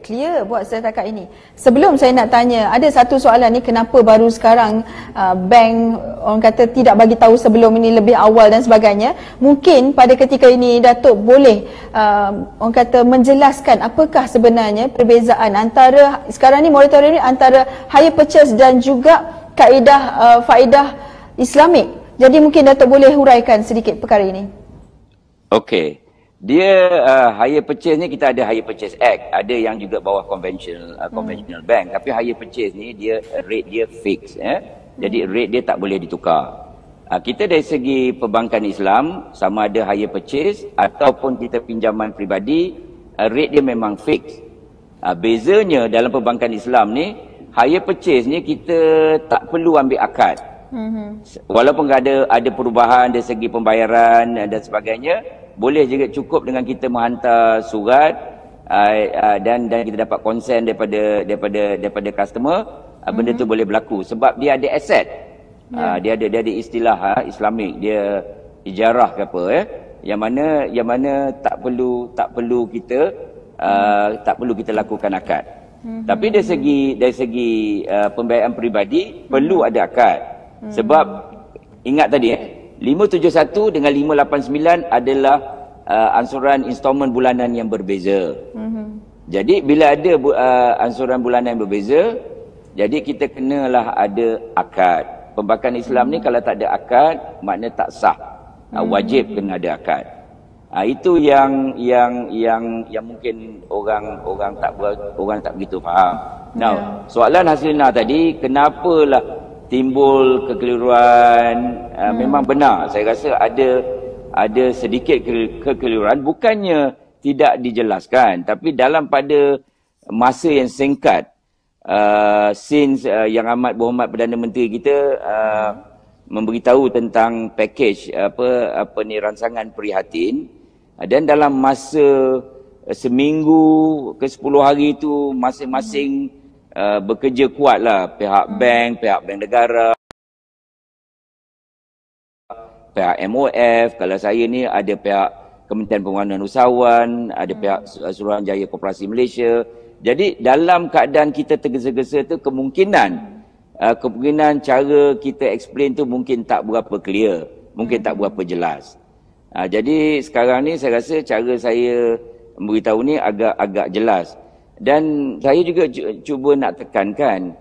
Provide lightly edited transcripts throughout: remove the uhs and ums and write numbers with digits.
clear buat setakat ini. Sebelum saya nak tanya, ada satu soalan ni, kenapa baru sekarang bank orang kata tidak bagi tahu sebelum ini, lebih awal dan sebagainya. Mungkin pada ketika ini Datuk boleh orang kata menjelaskan apakah sebenarnya perbezaan antara sekarang ni moratorium ni antara hire purchase dan juga kaedah faedah Islamik. Jadi mungkin Datuk boleh huraikan sedikit perkara ini. Okey. Dia hire purchase ni, kita ada Hire Purchase Act, ada yang juga bawah conventional bank, tapi hire purchase ni dia rate dia fix, jadi rate dia tak boleh ditukar. Kita dari segi perbankan Islam, sama ada hire purchase ataupun kita pinjaman peribadi, rate dia memang fix. Bezanya dalam perbankan Islam ni, hire purchase ni kita tak perlu ambil akad. Walaupun ada perubahan dari segi pembayaran dan sebagainya, boleh juga cukup dengan kita menghantar surat dan kita dapat konsen daripada customer, benda tu boleh berlaku sebab dia ada aset. Dia ada istilah Islamik, dia ijarah ke apa, yang mana tak perlu kita lakukan akad. Tapi dari segi pembiayaan peribadi perlu ada akad. Sebab ingat tadi 571 dengan 589 adalah ansuran installment bulanan yang berbeza. Jadi bila ada ansuran bulanan yang berbeza, jadi kita kenalah ada akad. Perbankan Islam ni kalau tak ada akad, makna tak sah. Wajib kena ada akad. Itu yang mungkin orang tak begitu faham. Now, soalan Haslina tadi, kenapalah timbul kekeliruan? Memang benar, saya rasa ada sedikit kekeliruan, bukannya tidak dijelaskan, tapi dalam pada masa yang singkat, since Yang Amat Berhormat Perdana Menteri kita memberitahu tentang package ransangan prihatin, dan dalam masa seminggu ke 10 hari itu masing-masing bekerja kuatlah, pihak bank negara, pihak MOF, kalau saya ni ada pihak Kementerian Pembangunan Usahawan, ada pihak Suruhanjaya Koperasi Malaysia. Jadi dalam keadaan kita tergesa-gesa tu, kemungkinan cara kita explain tu mungkin tak berapa clear, mungkin tak berapa jelas. Jadi sekarang ni saya rasa cara saya memberitahu ni agak jelas. Dan saya juga cuba nak tekankan,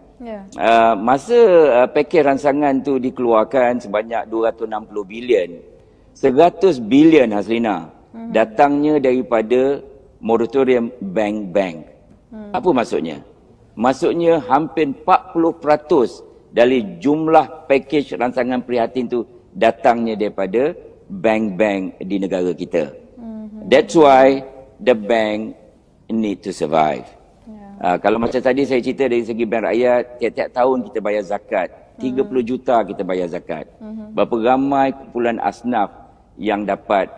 masa pakej ransangan tu dikeluarkan sebanyak 260 bilion, 100 bilion Haslina datangnya daripada moratorium bank-bank. Apa maksudnya? Maksudnya hampir 40% dari jumlah pakej ransangan prihatin tu datangnya daripada bank-bank di negara kita. That's why the bank need to survive. Kalau macam tadi saya cerita dari segi bank rakyat, tiap-tiap tahun kita bayar zakat, 30 juta kita bayar zakat. Berapa ramai kumpulan asnaf yang dapat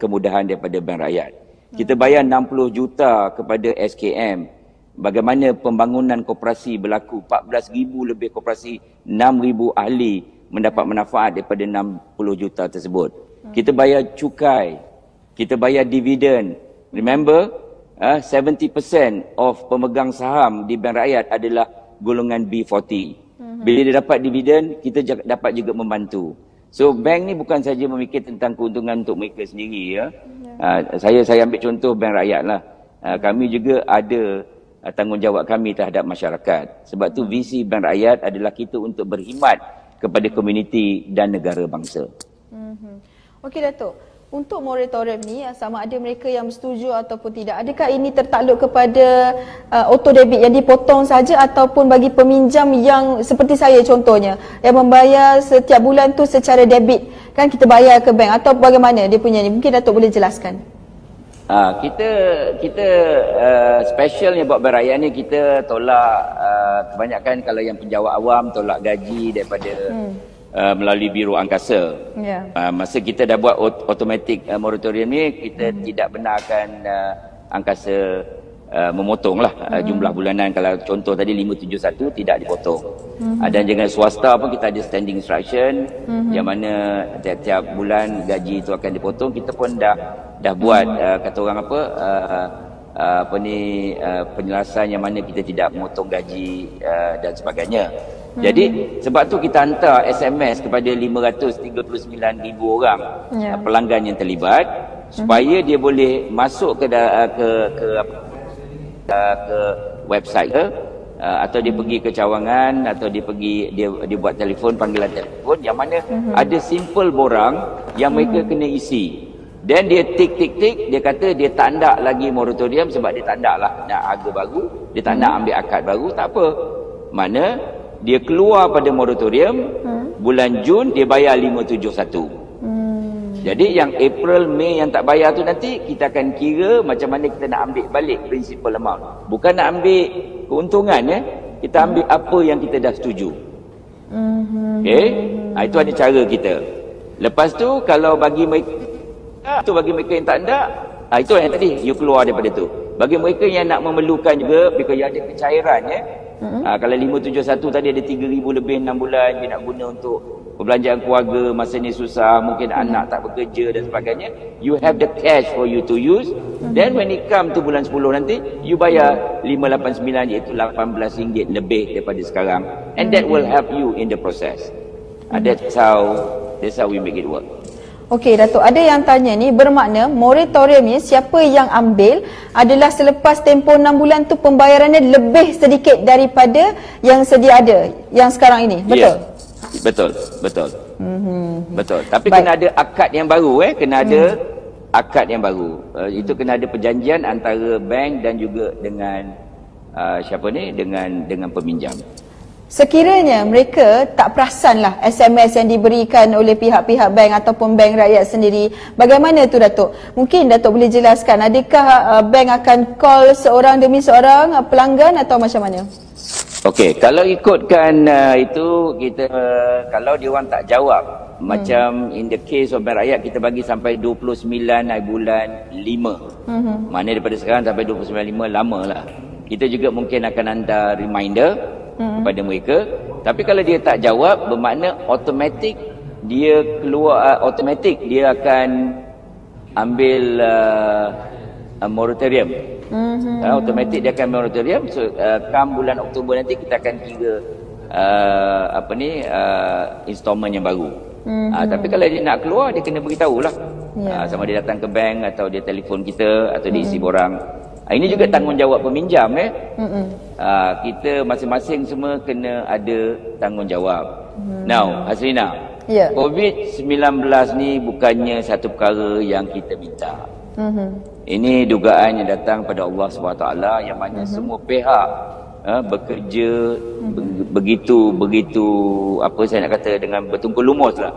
kemudahan daripada bank rakyat. Kita bayar 60 juta kepada SKM. Bagaimana pembangunan koperasi berlaku, 14,000 lebih koperasi, 6,000 ahli mendapat manfaat daripada 60 juta tersebut. Kita bayar cukai, kita bayar dividen. Remember, 70% of pemegang saham di bank rakyat adalah golongan B40. Bila dia dapat dividen, kita dapat juga membantu. So bank ni bukan saja memikir tentang keuntungan untuk mereka sendiri. Saya ambil contoh bank rakyat lah. Kami juga ada tanggungjawab kami terhadap masyarakat. Sebab tu visi bank rakyat adalah kita untuk berkhidmat kepada komuniti dan negara bangsa. Okey Datuk. Untuk moratorium ni, sama ada mereka yang setuju ataupun tidak, adakah ini tertakluk kepada auto debit yang dipotong saja ataupun bagi peminjam yang seperti saya contohnya, yang membayar setiap bulan tu secara debit, kan kita bayar ke bank, atau bagaimana dia punya ni? Mungkin Datuk boleh jelaskan. Kita specialnya buat bank rakyat ni, kita tolak kebanyakan kalau yang penjawat awam tolak gaji daripada melalui Biro Angkasa. Masa kita dah buat automatic moratorium ni, kita tidak benarkan Angkasa memotong lah jumlah bulanan. Kalau contoh tadi 571 tidak dipotong. Dan dengan swasta pun kita ada standing instruction yang mana tiap-tiap bulan gaji itu akan dipotong. Kita pun dah buat kata orang penjelasan yang mana kita tidak memotong gaji dan sebagainya. Jadi sebab tu kita hantar SMS kepada 539,000 orang pelanggan yang terlibat supaya dia boleh masuk ke website ke atau dia pergi ke cawangan atau dia buat telefon, panggilan telefon yang mana ada simple borang yang mereka kena isi. Dan dia tik, dia kata dia tak nak lagi moratorium sebab dia tak nak lah nak harga baru, dia tak nak ambil akad baru, tak apa. Mana dia keluar pada moratorium, bulan Jun dia bayar 571. Jadi yang April, Mei yang tak bayar tu nanti kita akan kira macam mana kita nak ambil balik principal amount. Bukan nak ambil keuntungan kita ambil apa yang kita dah setuju. Okey, itu ada cara kita. Lepas tu kalau bagi mereka yang tak nak, itu yang tadi you keluar daripada tu. Bagi mereka yang nak memerlukan juga, because ada kecairan kalau 571 tadi ada 3,000 lebih 6 bulan dia nak guna untuk perbelanjaan keluarga, masa ni susah, mungkin anak tak bekerja dan sebagainya, you have the cash for you to use. Then when it come to bulan 10 nanti, you bayar 589 iaitu RM18 lebih daripada sekarang, and that will help you in the process. That's how we make it work. Okey Datuk, ada yang tanya ni, bermakna moratorium ni siapa yang ambil adalah selepas tempoh 6 bulan tu pembayarannya lebih sedikit daripada yang sedia ada yang sekarang ini, betul? Yes. Betul. Betul. Tapi kena ada akad yang baru kena ada akad yang baru. Itu kena ada perjanjian antara bank dan juga dengan dengan peminjam. Sekiranya mereka tak perasanlah SMS yang diberikan oleh pihak-pihak bank ataupun bank rakyat sendiri, bagaimana tu Datuk? Mungkin Datuk boleh jelaskan, adakah bank akan call seorang demi seorang pelanggan atau macam mana? Okey, kalau ikutkan itu kita kalau dia orang tak jawab, macam in the case of bank rakyat kita bagi sampai 29 bulan 5. Mana daripada sekarang sampai 29/5 lama lah. Kita juga mungkin akan hantar reminder kepada mereka. Tapi kalau dia tak jawab, bermakna automatik dia keluar, automatik dia akan ambil moratorium. Automatik dia akan moratorium. So come bulan Oktober nanti kita akan kira installment yang baru. Tapi kalau dia nak keluar, dia kena beritahu lah. Sama dia datang ke bank atau dia telefon kita atau dia isi borang. Ini juga tanggungjawab peminjam kita masing-masing semua kena ada tanggungjawab. Now Hasrina, COVID-19 ni bukannya satu perkara yang kita minta. Ini dugaan yang datang pada Allah SWT yang mana semua pihak bekerja begitu apa saya nak kata dengan bertungkul lumus lah.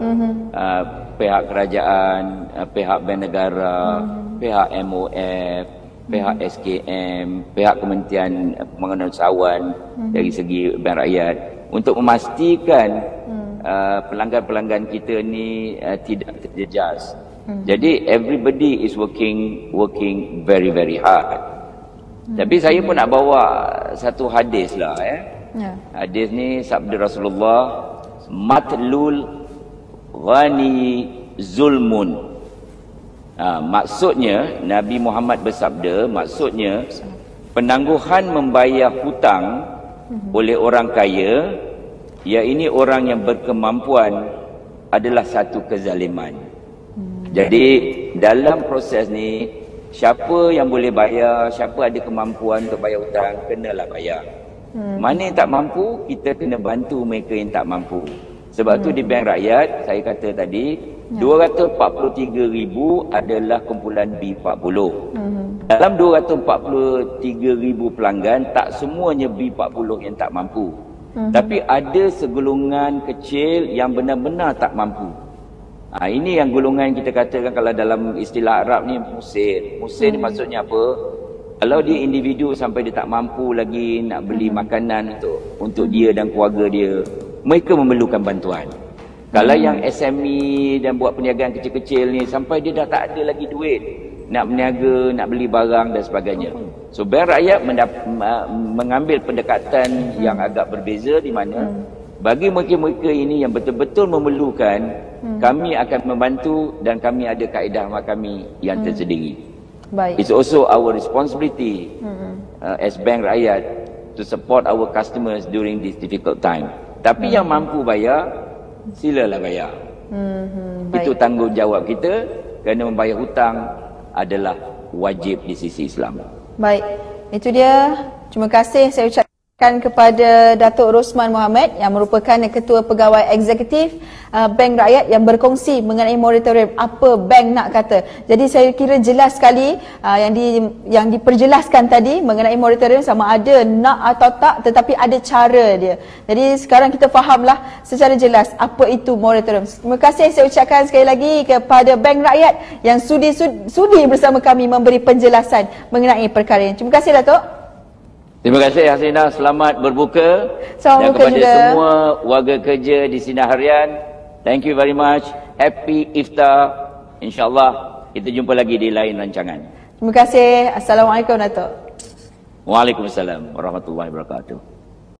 Pihak kerajaan, pihak bank negara, pihak MOF, pihak SKM, pihak Kementerian Pembangunan Usahawan dari segi bank rakyat untuk memastikan pelanggan-pelanggan kita ni tidak terjejas. Jadi everybody is working very very hard. Tapi saya pun nak bawa satu hadis lah Hadis ni sabda Rasulullah, matlul ghani zulmun. Maksudnya Nabi Muhammad bersabda, maksudnya penangguhan membayar hutang oleh orang kaya, iaitu orang yang berkemampuan, adalah satu kezaliman. Jadi dalam proses ni, siapa yang boleh bayar, siapa ada kemampuan untuk bayar hutang, kenalah bayar. Mana yang tak mampu, kita kena bantu mereka yang tak mampu. Sebab tu di bank rakyat, saya kata tadi, 243,000 adalah kumpulan B40. Dalam 243,000 pelanggan, tak semuanya B40 yang tak mampu. Tapi ada segolongan kecil yang benar-benar tak mampu. Ini yang golongan kita katakan kalau dalam istilah Arab ni musir. Musir ni maksudnya apa? Kalau dia individu sampai dia tak mampu lagi nak beli makanan untuk dia dan keluarga dia, mereka memerlukan bantuan. Kalau yang SME dan buat perniagaan kecil-kecil ni sampai dia dah tak ada lagi duit nak berniaga, nak beli barang dan sebagainya. So bank rakyat mengambil pendekatan yang agak berbeza di mana bagi mereka-mereka ini yang betul-betul memerlukan, kami akan membantu dan kami ada kaedah kami yang tersendiri. Baik. It's also our responsibility as bank rakyat to support our customers during this difficult time. Tapi yang mampu bayar, silalah bayar. Itu tanggungjawab kita, kerana membayar hutang adalah wajib di sisi Islam. Baik, itu dia. Terima kasih saya ucapkan kepada Datuk Rosman Mohamed yang merupakan Ketua Pegawai Eksekutif Bank Rakyat yang berkongsi mengenai moratorium, apa bank nak kata. Jadi saya kira jelas sekali yang diperjelaskan tadi mengenai moratorium, sama ada nak atau tak, tetapi ada cara dia. Jadi sekarang kita fahamlah secara jelas apa itu moratorium. Terima kasih saya ucapkan sekali lagi kepada Bank Rakyat yang sudi bersama kami memberi penjelasan mengenai perkara ini. Terima kasih Datuk. Terima kasih Hasina, selamat berbuka. Selamat berbuka kepada juga semua warga kerja di Sinar Harian, thank you very much. Happy Iftar. InsyaAllah kita jumpa lagi di lain rancangan. Terima kasih. Assalamualaikum Datuk. Waalaikumsalam warahmatullahi wabarakatuh.